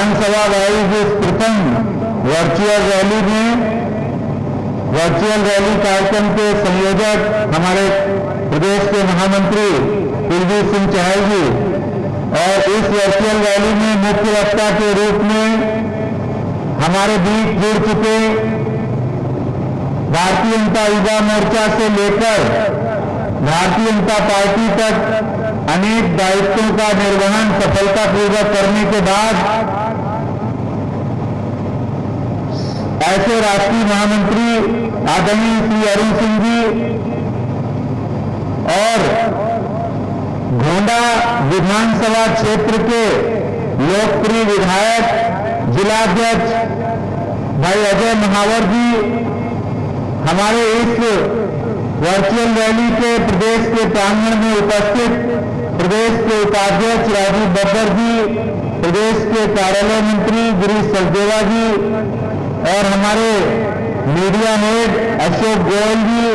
विधानसभा wise इस प्रथम virtual rally कार्यक्रम के संयोजक हमारे प्रदेश के महामंत्री कुलदीप सिंह चहल जी और इस वर्चुअल रैली में मुख्य वक्ता के रूप में हमारे बीच जुड़ चुके भारतीय जनता युवा मोर्चा से लेकर भारतीय जनता पार्टी तक अनेक दायित्वों का निर्वहन सफलतापूर्वक करने के बाद ऐसे राष्ट्रीय महामंत्री आदरणीय श्री अरुण सिंह जी और गोंडा विधानसभा क्षेत्र के लोकप्रिय विधायक जिलाध्यक्ष भाई अजय महावर जी हमारे इस वर्चुअल रैली के प्रदेश के प्रांगण में उपस्थित प्रदेश के उपाध्यक्ष राजीव बब्बर जी, प्रदेश के कार्यालय मंत्री गिरीश सचदेवा जी और हमारे media head Ashok Goyal ji,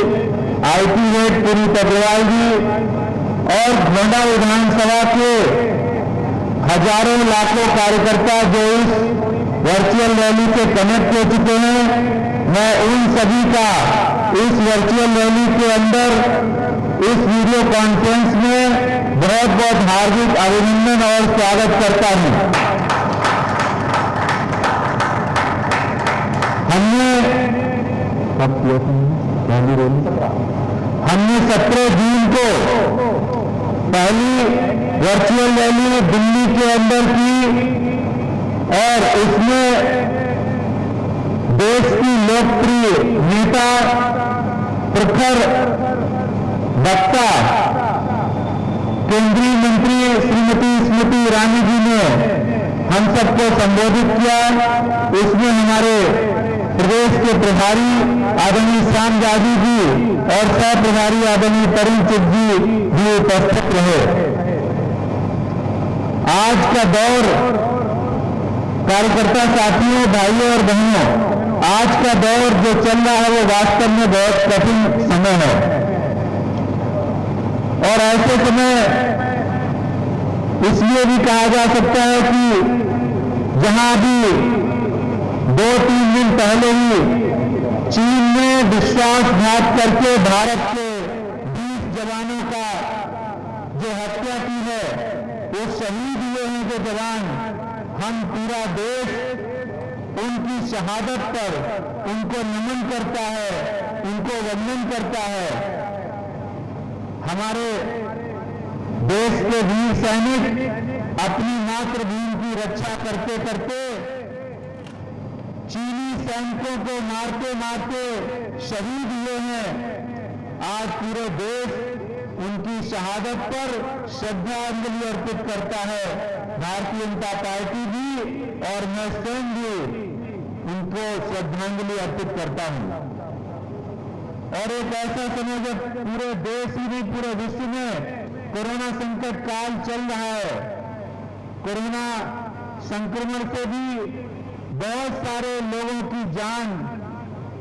IT head Puneet Agarwal ji और गोंडा विधानसभा के हजारों लाखों कार्यकर्ता जो इस वर्चुअल रैली से कनेक्ट हो चुके हैं, मैं उन सभी का इस वर्चुअल रैली के अंदर इस वीडियो कॉन्फ्रेंस में बहुत बहुत हार्दिक अभिनंदन और स्वागत करता हूं। हमने 17 जून को पहली वर्चुअल रैली दिल्ली के अंदर की और इसमें देश की लोकप्रिय नेता प्रखर वक्ता केंद्रीय मंत्री श्रीमती स्मृति ईरानी जी ने हम सबको संबोधित किया। उसमें हमारे प्रदेश के प्रभारी आदरणीय श्याम जाजी जी और सह प्रभारी आदरणीय तरुण चुग जी भी उपस्थित रहे। आज का दौर कार्यकर्ता साथियों, भाइयों और बहनों, आज का दौर जो चल रहा है वो वास्तव में बहुत कठिन समय है और ऐसे समय इसलिए भी कहा जा सकता है कि जहां अभी 2-3 दिन पहले ही चीन ने विश्वासघात करके भारत के 20 जवानों का जो हत्या की है, वो शहीद हुए हैं जो जवान, हम पूरा देश उनकी शहादत पर उनको नमन करता है, उनको वंदन करता है। हमारे देश के वीर सैनिक अपनी मातृभूमि की रक्षा करते करते चीनी सैनिकों को मारते मारते शहीद हुए हैं। आज पूरे देश उनकी शहादत पर श्रद्धांजलि अर्पित करता है। भारतीय जनता पार्टी भी और मैं स्वयं भी उनको श्रद्धांजलि अर्पित करता हूं। और एक ऐसा समय जब पूरे देश ही नहीं पूरे विश्व में कोरोना संकट काल चल रहा है, कोरोना संक्रमण से भी बहुत सारे लोगों की जान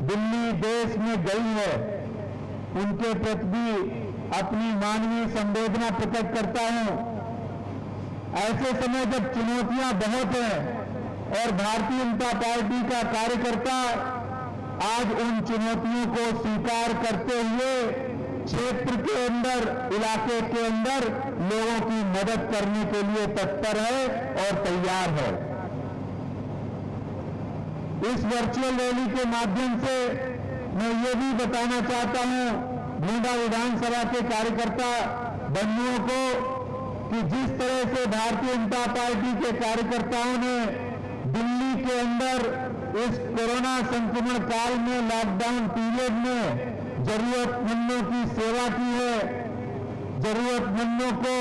दिल्ली देश में गई है, उनके प्रति भी अपनी मानवीय संवेदना प्रकट करता हूं। ऐसे समय जब चुनौतियां बहुत हैं और भारतीय जनता पार्टी का कार्यकर्ता आज उन चुनौतियों को स्वीकार करते हुए क्षेत्र के अंदर, इलाके के अंदर लोगों की मदद करने के लिए तत्पर है और तैयार है। इस वर्चुअल रैली के माध्यम से मैं ये भी बताना चाहता हूं गोंडा विधानसभा के कार्यकर्ता बंधुओं को कि जिस तरह से भारतीय जनता पार्टी के कार्यकर्ताओं ने दिल्ली के अंदर इस कोरोना संक्रमण काल में, लॉकडाउन पीरियड में जरूरतमंदों की सेवा की है, जरूरतमंदों को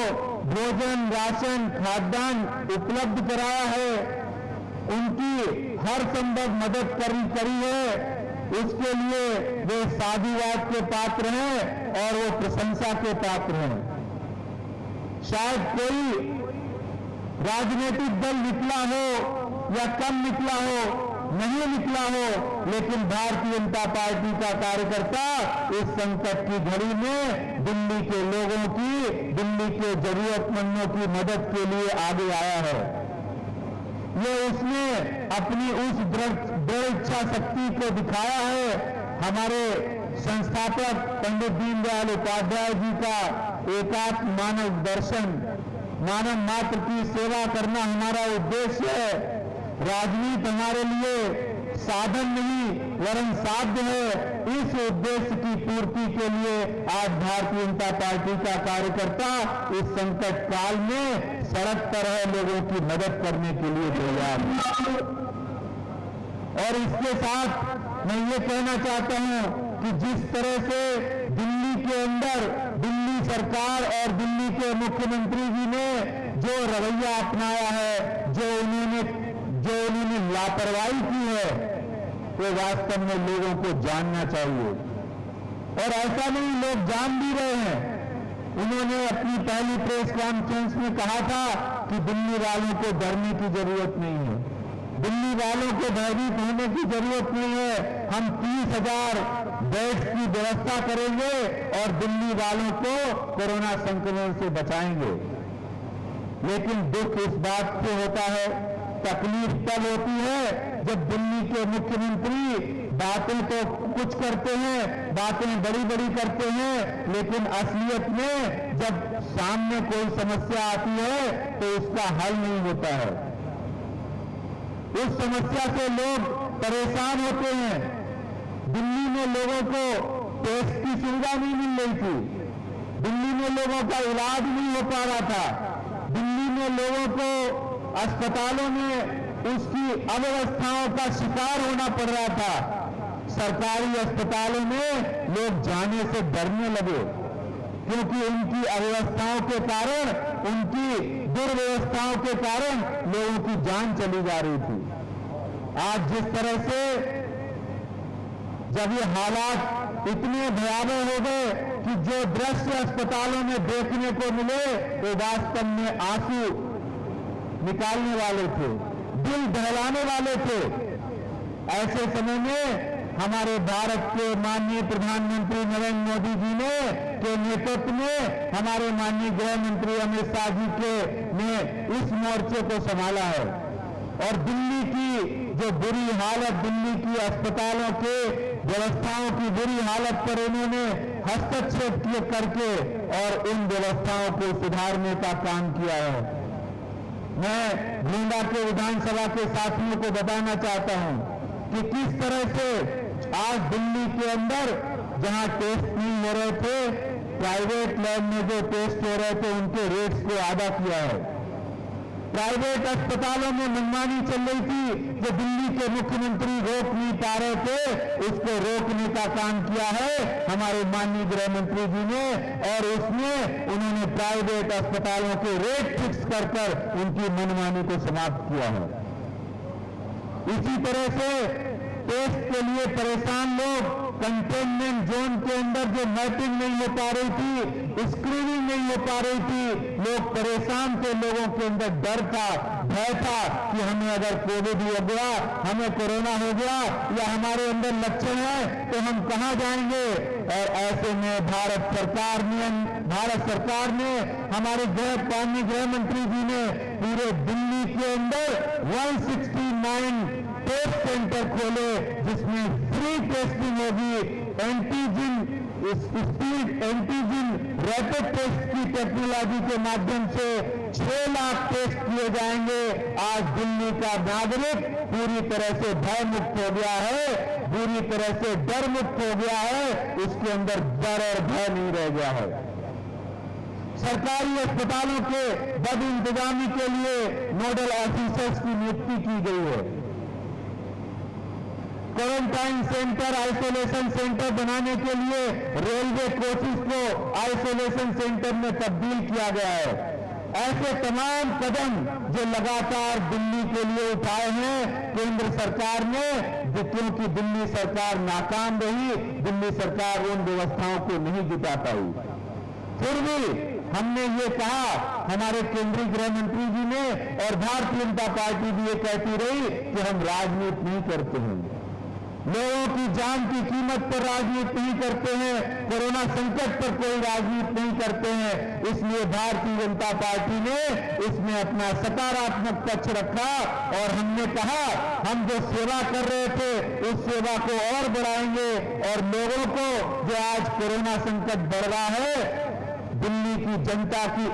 भोजन, राशन, खाद्यान्न उपलब्ध कराया है, उनकी हर संभव मदद करी है, उसके लिए वे साधुवाद के पात्र हैं और वो प्रशंसा के पात्र हैं। शायद कोई राजनीतिक दल निकला हो या कम निकला हो, नहीं निकला हो, लेकिन भारतीय जनता पार्टी का कार्यकर्ता इस संकट की घड़ी में दिल्ली के लोगों की, दिल्ली के जरूरतमंदों की मदद के लिए आगे आया है। ये उसने अपनी उस दृढ़ इच्छा शक्ति को दिखाया है। हमारे संस्थापक पंडित दीनदयाल उपाध्याय जी का एकात्म मानव दर्शन, मानव मात्र की सेवा करना हमारा उद्देश्य है। राजनीति हमारे लिए साधन नहीं वरन साध्य है। इस उद्देश्य की पूर्ति के लिए आज भारतीय जनता पार्टी का कार्यकर्ता इस संकट काल में सड़क पर है, लोगों की मदद करने के लिए तैयार है। और इसके साथ मैं ये कहना चाहता हूं कि जिस तरह से दिल्ली के अंदर दिल्ली सरकार और दिल्ली के मुख्यमंत्री जी ने जो रवैया अपनाया है, जो उन्होंने लापरवाही की है, वो वास्तव में लोगों को जानना चाहिए। और ऐसा नहीं, लोग जान भी रहे हैं। उन्होंने अपनी पहली प्रेस कॉन्फ्रेंस में कहा था कि दिल्ली वालों को डरने की जरूरत नहीं है, दिल्ली वालों को भयभीत होने की जरूरत नहीं है। हम 30,000 बेड्स की व्यवस्था करेंगे और दिल्ली वालों को कोरोना संक्रमण से बचाएंगे। लेकिन दुख इस बात से होता है, तकलीफ तब होती है जब दिल्ली के मुख्यमंत्री बातें तो कुछ करते हैं, बातें बड़ी बड़ी करते हैं, लेकिन असलियत में जब सामने कोई समस्या आती है तो उसका हल नहीं होता है। उस समस्या से लोग परेशान होते हैं। दिल्ली में लोगों को टेस्ट की सुविधा नहीं मिल रही थी, दिल्ली में लोगों का इलाज नहीं हो पा रहा था, दिल्ली में लोगों को अस्पतालों में उसकी अव्यवस्थाओं का शिकार होना पड़ रहा था। सरकारी अस्पतालों में लोग जाने से डरने लगे क्योंकि उनकी अव्यवस्थाओं के कारण, उनकी दुर्व्यवस्थाओं के कारण लोगों की जान चली जा रही थी। आज जिस तरह से जब ये हालात इतने भयावह हो गए कि जो दृश्य अस्पतालों में देखने को मिले वो वास्तव में आंसू निकालने वाले थे, दिल दहलाने वाले थे। ऐसे समय में हमारे भारत के माननीय प्रधानमंत्री नरेंद्र मोदी जी के नेतृत्व में हमारे माननीय गृह मंत्री अमित शाह जी ने इस मोर्चे को संभाला है। और दिल्ली की जो बुरी हालत, दिल्ली की अस्पतालों के व्यवस्थाओं की बुरी हालत पर उन्होंने हस्तक्षेप करके और उन व्यवस्थाओं को सुधारने का काम किया है। मैं गोंडा के विधानसभा के साथियों को बताना चाहता हूं कि किस तरह से आज दिल्ली के अंदर जहां टेस्ट नहीं हो रहे थे, प्राइवेट लैब में जो टेस्ट हो रहे थे उनके रेट्स को आधा किया है। प्राइवेट अस्पतालों में मनमानी चल रही थी, जो दिल्ली के मुख्यमंत्री रोक नहीं पा रहे थे, उसको रोकने का काम किया है हमारे माननीय गृह मंत्री जी ने। और उसमें उन्होंने प्राइवेट अस्पतालों के रेट फिक्स कर उनकी मनमानी को समाप्त किया है। इसी तरह से टेस्ट के लिए परेशान लोग, कंटेनमेंट जोन के अंदर जो मैपिंग नहीं हो पा रही थी, स्क्रीनिंग नहीं हो पा रही थी, लोग परेशान थे, लोगों के अंदर डर था, भय था कि हमें अगर कोविड हो गया, हमें कोरोना हो गया या हमारे अंदर लक्षण है तो हम कहां जाएंगे। और ऐसे में भारत सरकार ने हमारे माननीय गृह मंत्री जी ने पूरे दिल्ली के अंदर 169 टेस्ट सेंटर खोले जिसमें फ्री टेस्टिंग होगी। स्पीड एंटीजन रैपिड टेस्ट की टेक्नोलॉजी के माध्यम से 6 लाख टेस्ट किए जाएंगे। आज दिल्ली का नागरिक पूरी तरह से भय मुक्त हो गया है, पूरी तरह से डर मुक्त हो गया है, उसके अंदर डर और भय नहीं रह गया है। सरकारी अस्पतालों के बद इंतजामी के लिए नोडल ऑफिसर्स की नियुक्ति की गई है। क्वारंटाइन सेंटर, आइसोलेशन सेंटर बनाने के लिए रेलवे कोचेस को आइसोलेशन सेंटर में तब्दील किया गया है। ऐसे तमाम कदम जो लगातार दिल्ली के लिए उठाए हैं केंद्र सरकार ने, क्योंकि दिल्ली सरकार नाकाम रही, दिल्ली सरकार उन व्यवस्थाओं को नहीं जुटा पाई। फिर भी हमने ये कहा, हमारे केंद्रीय गृह मंत्री जी ने और भारतीय जनता पार्टी भी ये कहती रही कि हम राजनीति नहीं करते हैं, लोगों की जान की कीमत पर राजनीति नहीं करते हैं, कोरोना संकट पर कोई राजनीति नहीं करते हैं। इसलिए भारतीय जनता पार्टी ने इसमें अपना सकारात्मक पक्ष रखा और हमने कहा हम जो सेवा कर रहे थे उस सेवा को और बढ़ाएंगे और लोगों को जो आज कोरोना संकट बढ़ रहा है, दिल्ली की जनता की